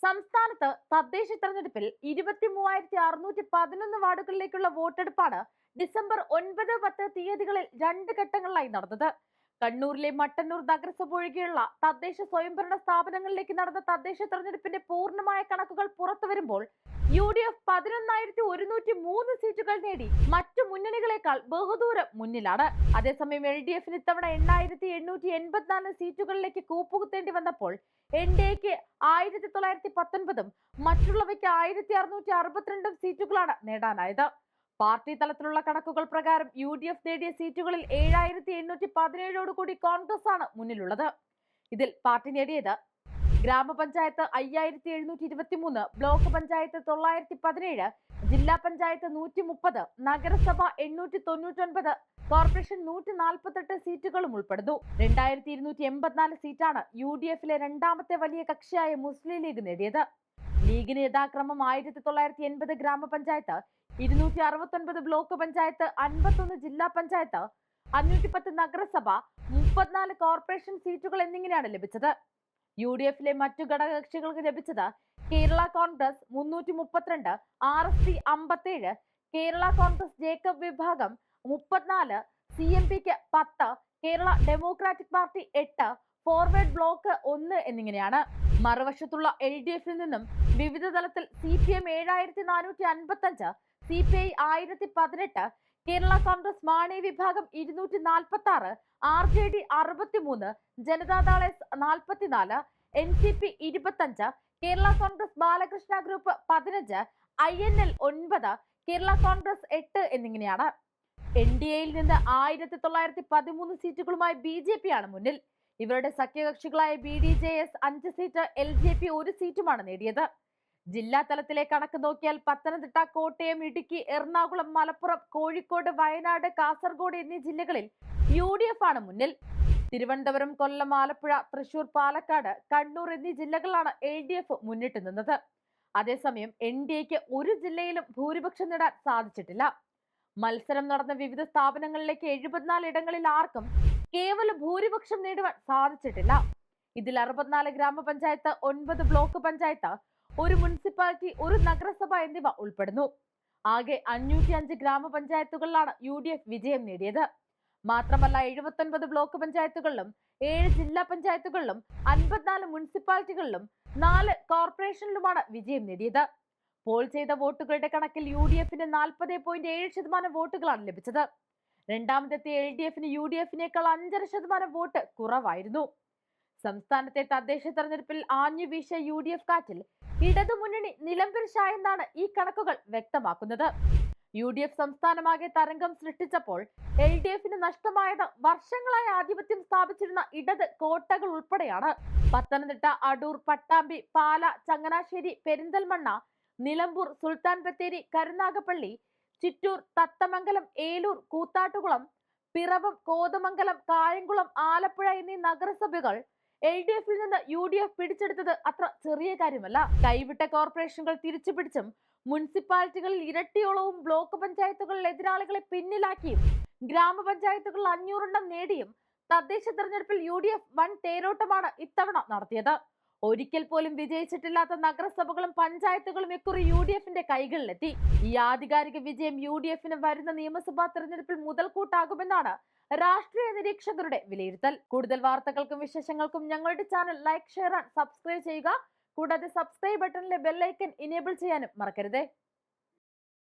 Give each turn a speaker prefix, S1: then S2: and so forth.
S1: സംസ്ഥാനത്ത് തദ്ദേശ തെരഞ്ഞെടുപ്പിൽ 23,611 വാർഡുകളിലേക്കുള്ള വോട്ടെടുപ്പാണ് ഡിസംബർ 9, 10 തീയതികളിൽ 2 ഘട്ടങ്ങളിലായി നടന്നത്. കണ്ണൂരിലെ മട്ടന്നൂർ നഗരസഭ ഒഴികെയുള്ള തദ്ദേശ സ്വയംഭരണ സ്ഥാപനങ്ങളിലേക്ക് നടന്ന തദ്ദേശ തെരഞ്ഞെടുപ്പിന്റെ പൂർണ്ണമായ കണക്കുകൾ പുറത്തുവരുമ്പോൾ UDF 11,103 സീറ്റുകൾ നേടി മറ്റു മുന്നണികളെക്കാൾ ബഹുദൂരം മുന്നിലാണ്. അതേസമയം LDFന് ഇത്തവണ 8,884 സീറ്റുകളിലേക്ക് കൂപ്പുകുത്തേണ്ടി വന്നപ്പോൾ NDAക്ക് 1,919 മറ്റുള്ളവയ്ക്ക് 1,662 സീറ്റുകളാണ് നേടാനായത്. പാർട്ടി തലത്തിലുള്ള കണക്കുകൾ പ്രകാരം UDF നേടിയ സീറ്റുകളിൽ 7,817 കോൺഗ്രസ് ആണ് മുന്നിലുള്ളത്. ഇതിൽ പാർട്ടി നേടിയത് ഗ്രാമപഞ്ചായത്ത് 5,723, ബ്ലോക്ക് പഞ്ചായത്ത് 917, ജില്ലാ പഞ്ചായത്ത് 130, നഗരസഭ 899, കോർപ്പറേഷൻ 148 സീറ്റുകളും ഉൾപ്പെടുന്നു. 2,284 സീറ്റാണ് UDFിലെ രണ്ടാമത്തെ വലിയ കക്ഷിയായ മുസ്ലിം ലീഗ് നേടിയത്. ലീഗിന് യഥാക്രമം 1,980 ഗ്രാമപഞ്ചായത്ത്, 269 ബ്ലോക്ക് പഞ്ചായത്ത്, 51 ജില്ലാ പഞ്ചായത്ത്, 510 നഗരസഭ, 34 കോർപ്പറേഷൻ സീറ്റുകൾ എന്നിങ്ങനെയാണ് ലഭിച്ചത്. UDFിലെ മറ്റു ഘടകകക്ഷികൾക്ക് ലഭിച്ചത് കേരള കോൺഗ്രസ് 332, RSP 57, കേരള കോൺഗ്രസ് ജേക്കബ് വിഭാഗം 34, CMPക്ക് 10, Kerala democratic party 8, forward block 1 എന്നിങ്ങനെയാണ്. മറുവശത്തുള്ള LDFിൽ നിന്നും വിവിധ തലത്തിൽ CPM 7,455, CPI 1,018, കേരള കോൺഗ്രസ് മാണി വിഭാഗം 246, RJD 63, Janata Dal S 44, NCP 25, Kerala Congress Balakrishna group 15, INL 9, Kerala Congress 8 എന്നിങ്ങനെയാണ്. NDAയിൽ നിന്ന് 1,913 സീറ്റുകളുമായി BJP ആണ് മുന്നിൽ. ഇവരുടെ സഖ്യകക്ഷികളായ BDJS 5 സീറ്റ്, LJP 1 സീറ്റുമാണ് നേടിയത്. ജില്ലാ തലത്തിലെ കണക്ക് നോക്കിയാൽ പത്തനംതിട്ട, കോട്ടയം, ഇടുക്കി, എറണാകുളം, മലപ്പുറം, കോഴിക്കോട്, വയനാട്, കാസർഗോഡ് എന്നീ ജില്ലകളിൽ UDF ആണ് മുന്നിൽ. തിരുവനന്തപുരം, കൊല്ലം, ആലപ്പുഴ, തൃശൂർ, പാലക്കാട്, കണ്ണൂർ എന്നീ ജില്ലകളിലാണ് LDF മുന്നിട്ട് നിന്നത്. അതേസമയം NDAക്ക് ഒരു ജില്ലയിലും ഭൂരിപക്ഷം നേടാൻ സാധിച്ചിട്ടില്ല. മത്സരം നടന്ന വിവിധ സ്ഥാപനങ്ങളിലേക്ക് 74 ഇടങ്ങളിൽ ആർക്കും കേവല ഭൂരിപക്ഷം നേടുവാൻ സാധിച്ചിട്ടില്ല. ഇതിൽ 64 ഗ്രാമപഞ്ചായത്ത്, 9 ബ്ലോക്ക് പഞ്ചായത്ത്, 1 മുനിസിപ്പാലിറ്റി, 1 നഗരസഭ എന്നിവ ഉൾപ്പെടുന്നു. ആകെ 505 ഗ്രാമപഞ്ചായത്തുകളിലാണ് UDF വിജയം നേടിയത്. മാത്രമല്ല 79 ബ്ലോക്ക് പഞ്ചായത്തുകളിലും 7 ജില്ലാ പഞ്ചായത്തുകളിലും 54 മുനിസിപ്പാലിറ്റികളിലും 4 കോർപ്പറേഷനിലുമാണ് വിജയം നേടിയത്. പോൾ ചെയ്ത വോട്ടുകളുടെ കണക്കിൽ UDFന് 40.7% വോട്ടുകളാണ് ലഭിച്ചത്. രണ്ടാമതെത്തിയ LDFന് UDFിനേക്കാൾ 5.5% വോട്ട് കുറവായിരുന്നു. സംസ്ഥാനത്തെ തദ്ദേശ തെരഞ്ഞെടുപ്പിൽ ആഞ്ഞു വീശിയ UDF കാറ്റിൽ ഇടതുമുന്നണി നിലംപരിശായെന്നാണ് ഈ കണക്കുകൾ വ്യക്തമാക്കുന്നത്. UDF സംസ്ഥാനമാകെ തരംഗം സൃഷ്ടിച്ചപ്പോൾ LDFന് നഷ്ടമായത് വർഷങ്ങളായി ആധിപത്യം സ്ഥാപിച്ചിരുന്ന ഇടത് കോട്ടകൾ ഉൾപ്പെടെയാണ്. പത്തനംതിട്ട, അടൂർ, പട്ടാമ്പി, പാല, ചങ്ങനാശ്ശേരി, പെരിന്തൽമണ്ണ, നിലമ്പൂർ, സുൽത്താൻ ബത്തേരി, കരുനാഗപ്പള്ളി, ചിറ്റൂർ, തത്തമംഗലം, ഏലൂർ, കൂത്താട്ടുകുളം, പിറവം, കോതമംഗലം, കായംകുളം, ആലപ്പുഴ എന്നീ നഗരസഭകൾ LDFിൽ നിന്ന് UDF പിടിച്ചെടുത്തത് അത്ര ചെറിയ കാര്യമല്ല. കൈവിട്ട കോർപ്പറേഷനുകൾ തിരിച്ചുപിടിച്ചും മുനിസിപ്പാലിറ്റികളിൽ ഇരട്ടിയോളവും ബ്ലോക്ക് പഞ്ചായത്തുകളിൽ എതിരാളികളെ പിന്നിലാക്കിയും ഗ്രാമപഞ്ചായത്തുകളിൽ 500 എണ്ണം നേടിയും തദ്ദേശ തെരഞ്ഞെടുപ്പിൽ UDF വൻ തേരോട്ടമാണ് ഇത്തവണ നടത്തിയത്. ഒരിക്കൽ പോലും വിജയിച്ചിട്ടില്ലാത്ത നഗരസഭകളും പഞ്ചായത്തുകളും ഇക്കുറി UDFിന്റെ കൈകളിലെത്തി. ഈ ആധികാരിക വിജയം UDFിന് വരുന്ന നിയമസഭാ തെരഞ്ഞെടുപ്പിൽ മുതൽക്കൂട്ടാകുമെന്നാണ് രാഷ്ട്രീയ നിരീക്ഷകരുടെ വിലയിരുത്തൽ. കൂടുതൽ വാർത്തകൾക്കും വിശേഷങ്ങൾക്കും ഞങ്ങളുടെ channel like, share and subscribe ചെയ്യുക. കൂടാതെ സബ്സ്ക്രൈബ് ബട്ടണിലെ ബെൽ ഐക്കൺ ഇനേബിൾ ചെയ്യാനും മറക്കരുത്.